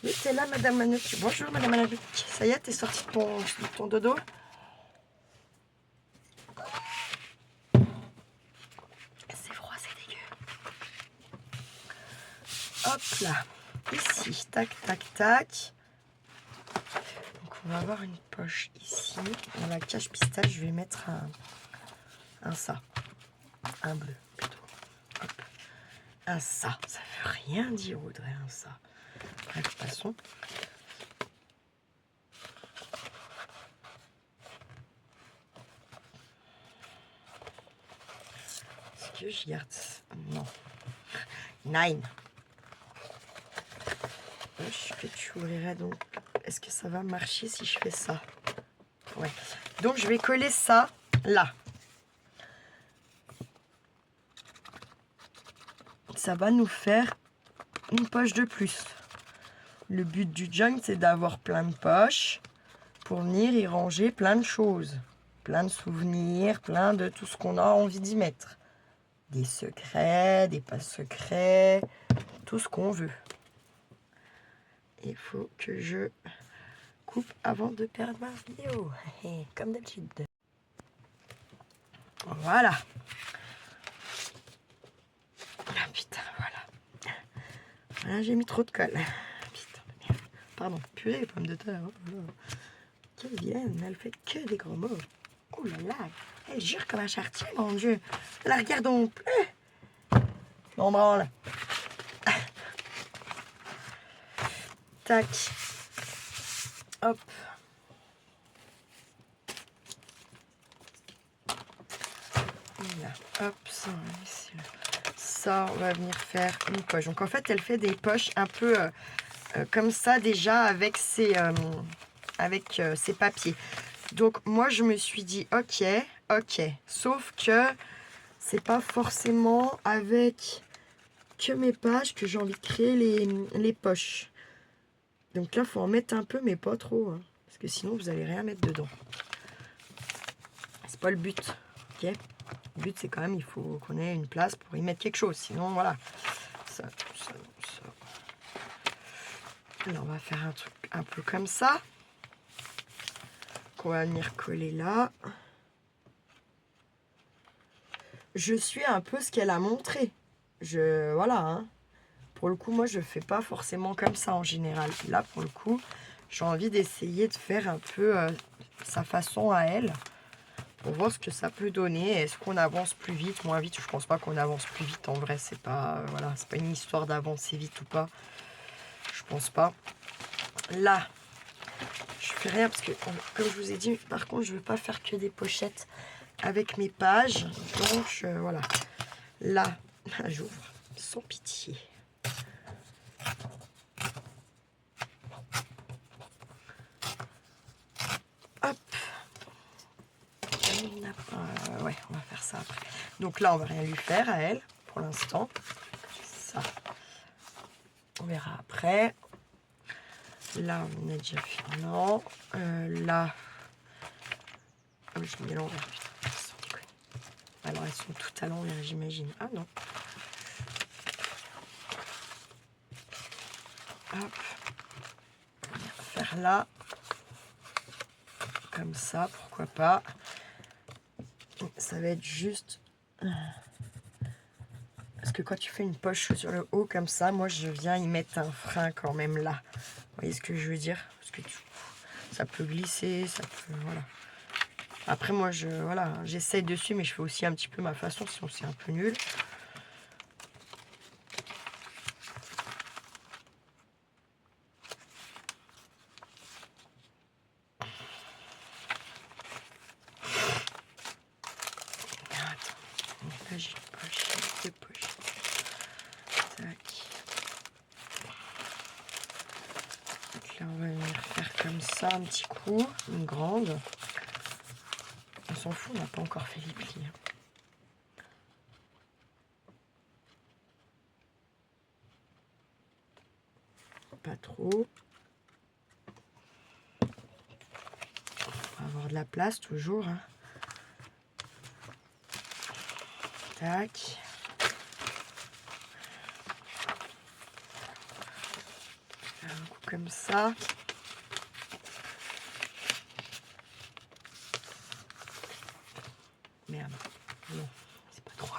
Oui, t'es là, Madame Manouk. Bonjour, Madame Manouk. Ça y est, t'es sortie de ton dodo? C'est froid, c'est dégueu. Hop là. Ici, tac, tac, tac. Donc, on va avoir une poche ici. Dans la cache pistache, je vais mettre un ça. Un bleu, plutôt. Hop. Un ça. Ça veut rien dire, Audrey, un ça. Bref, passons. Est-ce que je garde... Non. 9. Que tu ouvrirais donc. Est-ce que ça va marcher si je fais ça? Ouais. Donc, je vais coller ça là. Ça va nous faire une poche de plus. Le but du joint, c'est d'avoir plein de poches pour venir y ranger plein de choses. Plein de souvenirs, plein de tout ce qu'on a envie d'y mettre. Des secrets, des pas secrets, tout ce qu'on veut. Il faut que je coupe avant de perdre ma vidéo. Comme d'habitude. Voilà. Ah putain, voilà. Voilà, j'ai mis trop de colle. Putain de merde. Pardon, purée, pommes de terre. Oh là là. Quelle vilaine, elle fait que des gros mots. Oh là là, elle jure comme un chartier, mon Dieu. La regardons plus. Bon, branle. Tac. Hop. Là. Hop, ça, ici. Ça, on va venir faire une poche. Donc, en fait, elle fait des poches un peu comme ça, déjà, avec ses papiers. Donc moi je me suis dit ok, sauf que c'est pas forcément avec que mes pages que j'ai envie de créer les poches. Donc là faut en mettre un peu mais pas trop, hein, parce que sinon vous allez rien mettre dedans. C'est pas le but, ok. Le but c'est quand même il faut qu'on ait une place pour y mettre quelque chose, sinon voilà. Ça. Là on va faire un truc un peu comme ça. Qu'on va venir coller là. Je suis un peu ce qu'elle a montré. Voilà, hein. Pour le coup, moi, je fais pas forcément comme ça en général. Là, pour le coup, j'ai envie d'essayer de faire un peu sa façon à elle. Pour voir ce que ça peut donner. Est-ce qu'on avance plus vite, moins vite? Je pense pas qu'on avance plus vite. En vrai, c'est pas, voilà, c'est pas une histoire d'avancer vite ou pas. Je pense pas. Là, je fais rien parce que, comme je vous ai dit, par contre, je veux pas faire que des pochettes avec mes pages. Donc, voilà. Là, j'ouvre sans pitié. Hop. Ouais, on va faire ça après. Donc là, on va rien lui faire à elle, pour l'instant. Ça, on verra après. Là, on a déjà fait non. Là, oh, je mets l'envers. Alors, elles sont toutes à l'envers, j'imagine. Ah non. Hop. On va faire là. Comme ça, pourquoi pas. Ça va être juste... Parce que quand tu fais une poche sur le haut comme ça, moi je viens y mettre un frein quand même là. Vous voyez ce que je veux dire? Parce que ça peut glisser, ça peut... Voilà. Après moi, voilà, j'essaye dessus, mais je fais aussi un petit peu ma façon, sinon c'est un peu nul. Attends, là j'ai une poche, deux poches. Tac. Donc là on va venir faire comme ça un petit coup, une grande. On s'en fout, on n'a pas encore fait les plis. Pas trop. On va avoir de la place toujours. Hein. Tac. Faire un coup comme ça. Merde. Non, c'est pas trop.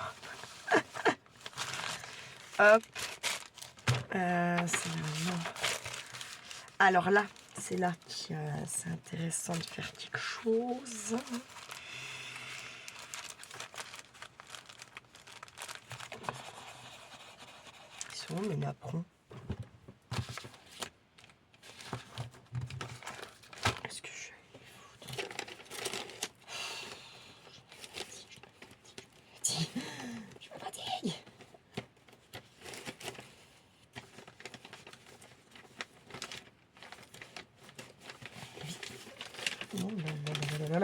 Hop. Non. Alors là, c'est là que c'est intéressant de faire quelque chose. Ils sont où mes napperons? Est-ce que je me fatigue.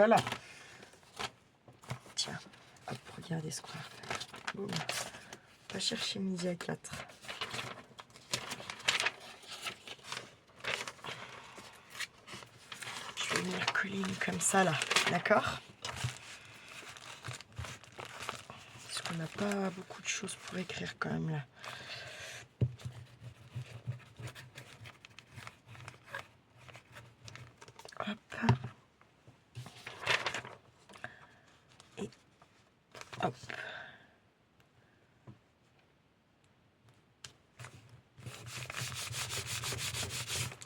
Là. Tiens, hop, regardez ce qu'on va faire. Boum. Va chercher midi à 4. Je vais venir coller une comme ça là, d'accord? Parce qu'on n'a pas beaucoup de choses pour écrire quand même là. Hop. Et hop.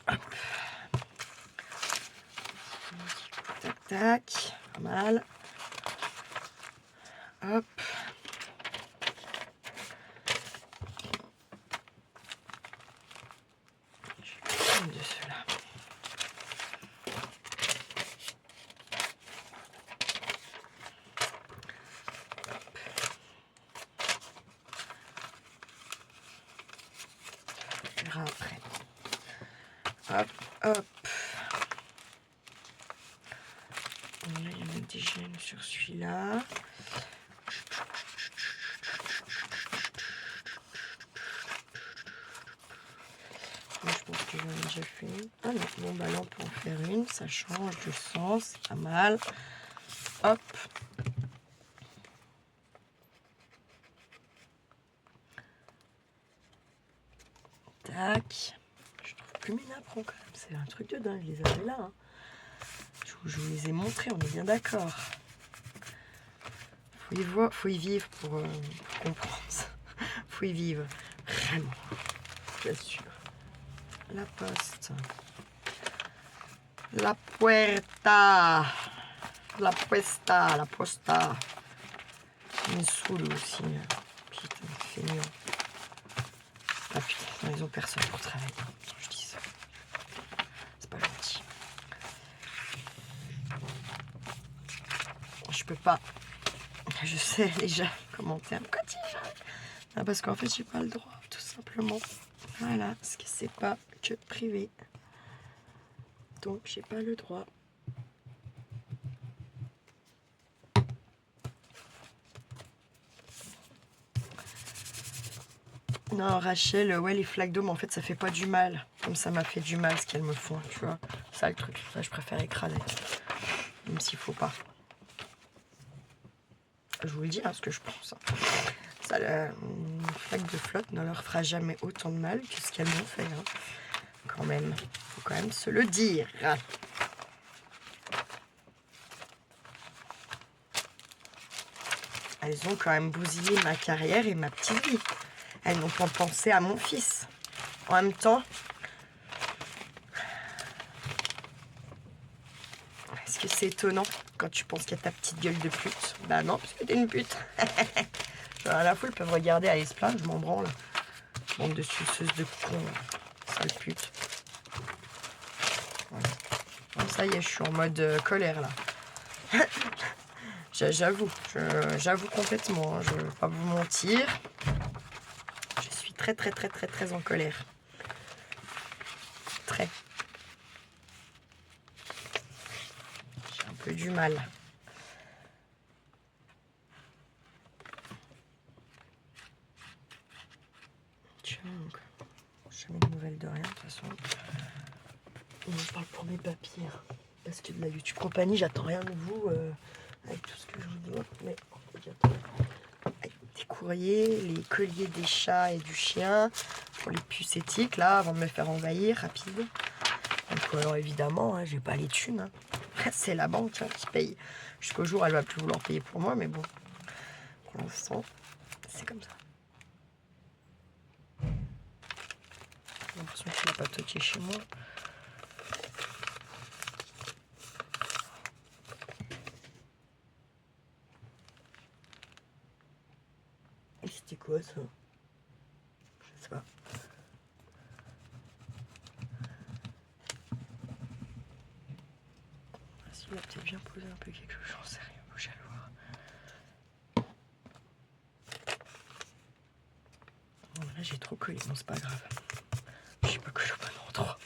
Hop. Tac, tac. Pas mal. Hop. Je vais prendre de ceux-là. On verra après. Hop, hop. l'oxygène sur celui-là. Moi, je pense que j'en ai déjà fait une. Ah non, bon bah là on peut en faire une, ça change de sens, c'est pas mal. Hop. Tac. Je trouve plus mes napperons quand même, c'est un truc de dingue, je les avais là. Hein. Je vous les ai montrés, on est bien d'accord. Faut y vivre pour comprendre ça. Faut y vivre, vraiment, j'assure. La poste. La puerta. La puesta, la posta. Il me saoule aussi. Putain, feignant. Ah putain, ils ont personne pour travailler. Je dis ça. C'est pas gentil. Je peux pas. Je sais déjà commentaires. Pourquoi tu ah, parce qu'en fait, j'ai pas le droit, tout simplement. Voilà, parce que c'est pas que privé. Donc, j'ai pas le droit. Non, Rachel, ouais, les flaques d'eau, mais en fait, ça fait pas du mal. Comme ça m'a fait du mal ce qu'elles me font, tu vois. Ça, le truc, ça, je préfère écraser. Même s'il faut pas. Je vous le dis, hein, ce que je pense. Hein. Ça, une flaque de flotte ne leur fera jamais autant de mal que ce qu'elles m'ont fait. Hein. Quand même, faut quand même se le dire. Elles ont quand même bousillé ma carrière et ma petite vie. Elles n'ont pas pensé à mon fils. En même temps, est-ce que c'est étonnant quand tu penses qu'il y a ta petite gueule de pute? Bah non, parce que t'es une pute. Genre à la fois, elles peuvent regarder, aller se plaindre, je m'en branle. Bande de suceuses de cons, sale pute. Voilà. Bon, ça y est, je suis en mode colère là. J'avoue complètement, hein, je ne vais pas vous mentir. Je suis très en colère. Très. J'ai un peu du mal. Tiens, donc, jamais de nouvelles de rien de toute façon. Je parle pour mes papiers. Hein, parce que de la YouTube compagnie, j'attends rien de vous avec tout ce que je vous dis. Mais avec des courriers, les colliers des chats et du chien pour les puces éthiques là, avant de me faire envahir rapide. Donc alors évidemment, hein, j'ai pas les thunes. Hein. C'est la banque hein, qui paye. Jusqu'au jour, elle va plus vouloir payer pour moi, mais bon, pour l'instant, c'est comme ça. J'ai l'impression que tu l'as pas toqué chez moi. Et c'était quoi ça? Je sais pas. Ah, si, il a peut-être bien posé un peu quelque chose, j'en sais rien, faut que j'aille voir. Bon, là j'ai trop collé, bon c'est pas grave. Je sais pas que je suis pas bon endroit.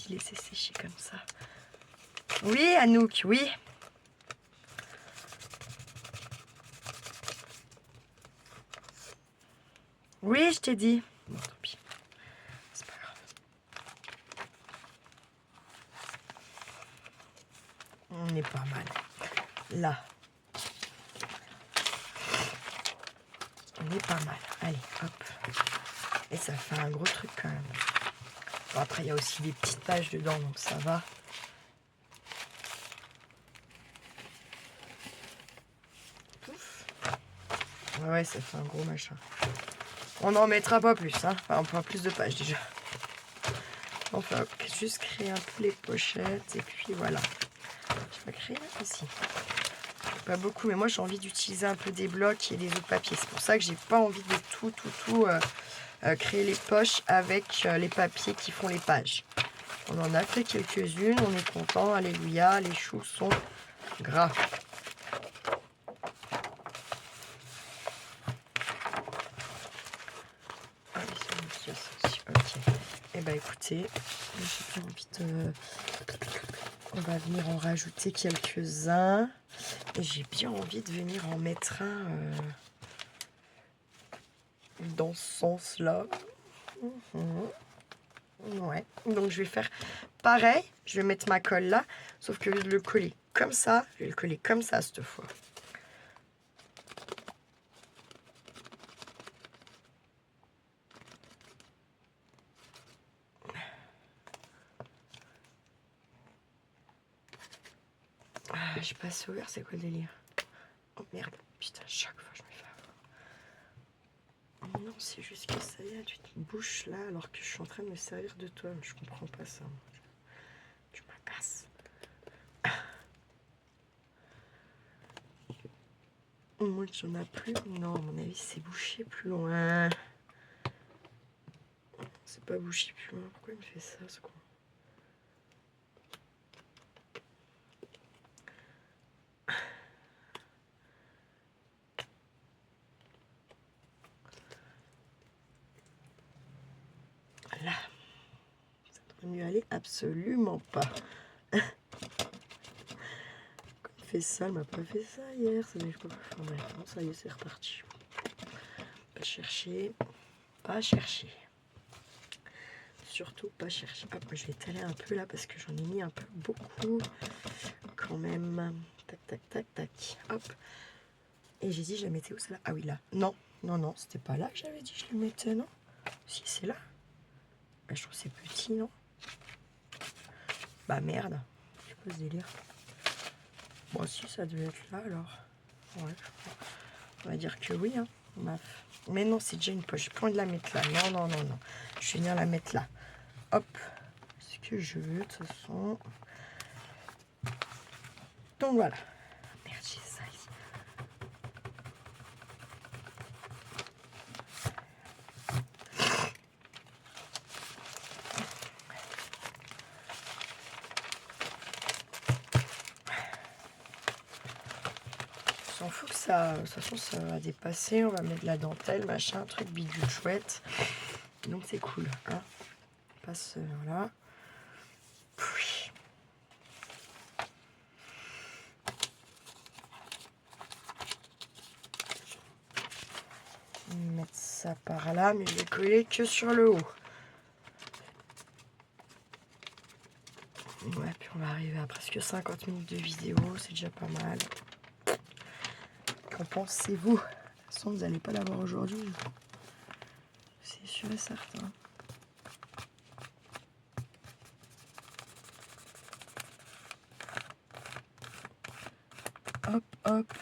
Laissez sécher comme ça. Oui, Anouk, oui. Oui, je t'ai dit. Bon, tant pis. C'est pas grave. On est pas mal. Là. On est pas mal. Allez, hop. Et ça fait un gros truc quand même. Bon, après, il y a aussi des petites pages dedans, donc ça va. Pouf. Ouais, ça fait un gros machin. On n'en mettra pas plus, hein. Enfin, pas plus de pages déjà. Enfin, juste créer un peu les pochettes et puis voilà. Je vais créer ici. Pas beaucoup, mais moi j'ai envie d'utiliser un peu des blocs et des autres papiers. C'est pour ça que j'ai pas envie de tout créer les poches avec les papiers qui font les pages. On en a fait quelques-unes, on est content, alléluia, les choux sont gras. Ah oui, c'est ok. Eh ben écoutez, j'ai pas envie de... On va venir en rajouter quelques-uns. Et j'ai bien envie de venir en mettre un dans ce sens-là. Ouais, donc je vais faire pareil. Je vais mettre ma colle là, sauf que je vais le coller comme ça. Je vais le coller comme ça cette fois. Ah, j'ai pas assez ouvert, c'est quoi le délire? Oh merde, putain, chaque fois je me fais avoir. Oh non, c'est juste que ça y est, tu te bouches là alors que je suis en train de me servir de toi. Mais je comprends pas ça. Tu m'agaces. Moi, j'en ai plus. Non, à mon avis, c'est bouché plus loin. C'est pas bouché plus loin. Pourquoi il me fait ça, ce con? Là. Ça devrait mieux aller? Absolument pas. Quand il fait ça, il m'a pas fait ça hier. Ça n'arrive pas. Enfin, bref, bon, ça y est, c'est reparti. Pas chercher. Pas chercher. Surtout pas chercher. Hop, je vais étaler un peu là parce que j'en ai mis un peu beaucoup quand même. Tac, tac, tac, tac. Hop. Et j'ai dit, je la mettais où celle-là? Ah oui, là. Non, non, non, c'était pas là que j'avais dit que je la mettais, non? Si, c'est là. Bah, je trouve que c'est petit, non? Bah merde. Je sais pas ce délire. Bon, si, ça devait être là alors. Ouais, on va dire que oui, hein. Mais non, c'est déjà une poche. J'ai pas envie de la mettre là. Non, non, non, non. Je vais venir la mettre là. Hop. Ce que je veux, de toute façon. Donc voilà. Merde, j'ai ça ici. On s'en fout que ça. De toute façon, ça va dépasser. On va mettre de la dentelle, machin, truc bidule chouette. Donc c'est cool. Hein. On passe voilà. Oui. Mettre ça par là, mais je vais coller que sur le haut. Ouais, puis on va arriver à presque 50 minutes de vidéo, c'est déjà pas mal. Qu'en pensez-vous? De toute façon, vous n'allez pas l'avoir aujourd'hui. C'est sûr et certain. Hop, hop.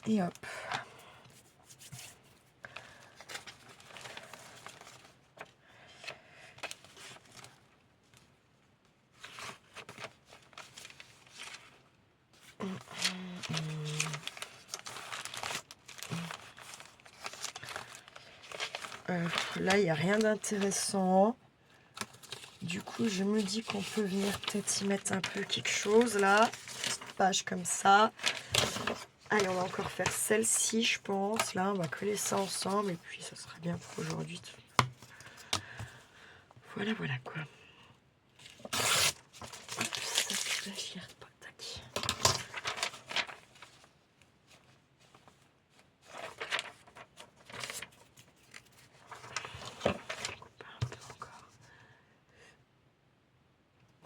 Et hop. Là, il n'y a rien d'intéressant. Du coup, je me dis qu'on peut venir peut-être y mettre un peu quelque chose, là. Petite page comme ça. Allez, on va encore faire celle-ci, je pense. Là, on va coller ça ensemble. Et puis, ça sera bien pour aujourd'hui. Voilà, voilà, quoi. Ça, je garde pas. Tac.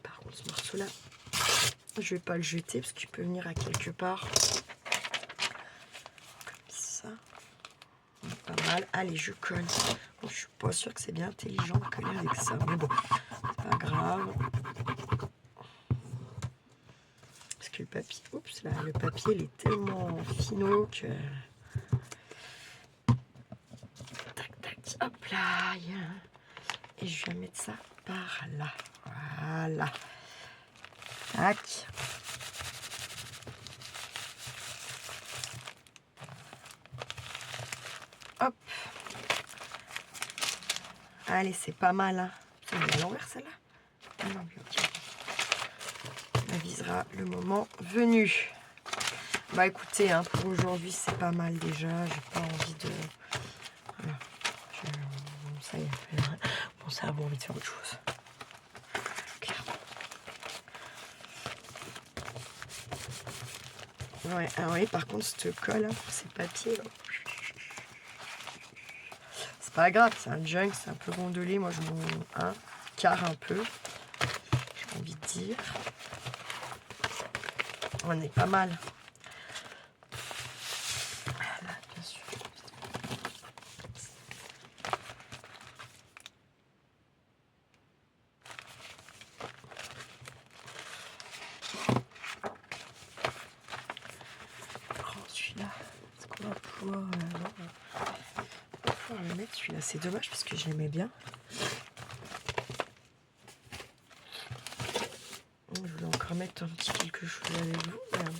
Par contre, ce morceau-là, je vais pas le jeter parce qu'il peut venir à quelque part. Comme ça. Pas mal. Allez, je colle. Bon, je suis pas sûre que c'est bien intelligent de coller avec ça. Mais bon, c'est pas grave. Parce que le papier, oups, là, le papier, il est tellement finot que... Tac, tac, hop là. Et je vais mettre ça par là. Voilà. Tac. Hop. Allez, c'est pas mal. Hein. Elle est à l'envers, celle-là. Ah non, ok. On avisera le moment venu. Bah écoutez, hein, pour aujourd'hui, c'est pas mal déjà. J'ai pas envie de... Voilà. Ça y est. Mon cerveau a envie de faire autre chose. Clairement. Ouais, ah oui, par contre, ce colle pour ces papiers, là. C'est pas grave, c'est un junk, c'est un peu gondolé. Moi, je m'en carre un peu, j'ai envie de dire. On est pas mal. Voilà, bien sûr. Celui-là, est-ce qu'on va pouvoir, le mettre celui-là? C'est dommage parce que je l'aimais bien. Je voulais encore mettre un petit quelque chose avec vous. Attends,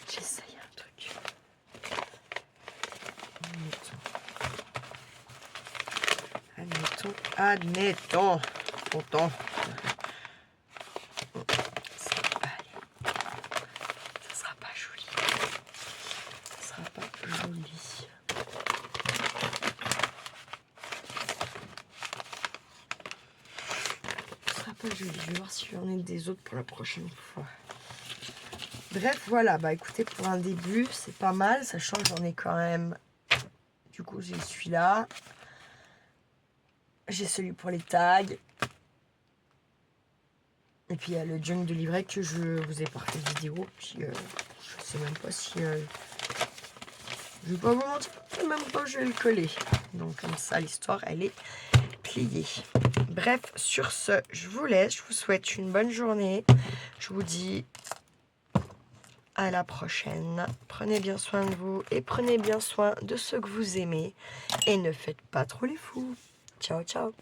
j'essaye un truc. Admettons. Content. Ça sera pas joli. Ça sera pas joli. Je vais voir si j'en ai des autres pour la prochaine fois. Bref, voilà. Bah écoutez, pour un début, c'est pas mal. Sachant que j'en ai quand même... Du coup, j'ai celui-là. J'ai celui pour les tags. Et puis, il y a le junk de livret que je vous ai parlé de vidéo. Puis, je sais même pas si... je vais pas vous mentir. Même pas, je vais le coller. Donc, comme ça, l'histoire, elle est pliée. Bref, sur ce, je vous laisse. Je vous souhaite une bonne journée. Je vous dis à la prochaine. Prenez bien soin de vous et prenez bien soin de ceux que vous aimez. Et ne faites pas trop les fous. Ciao, ciao.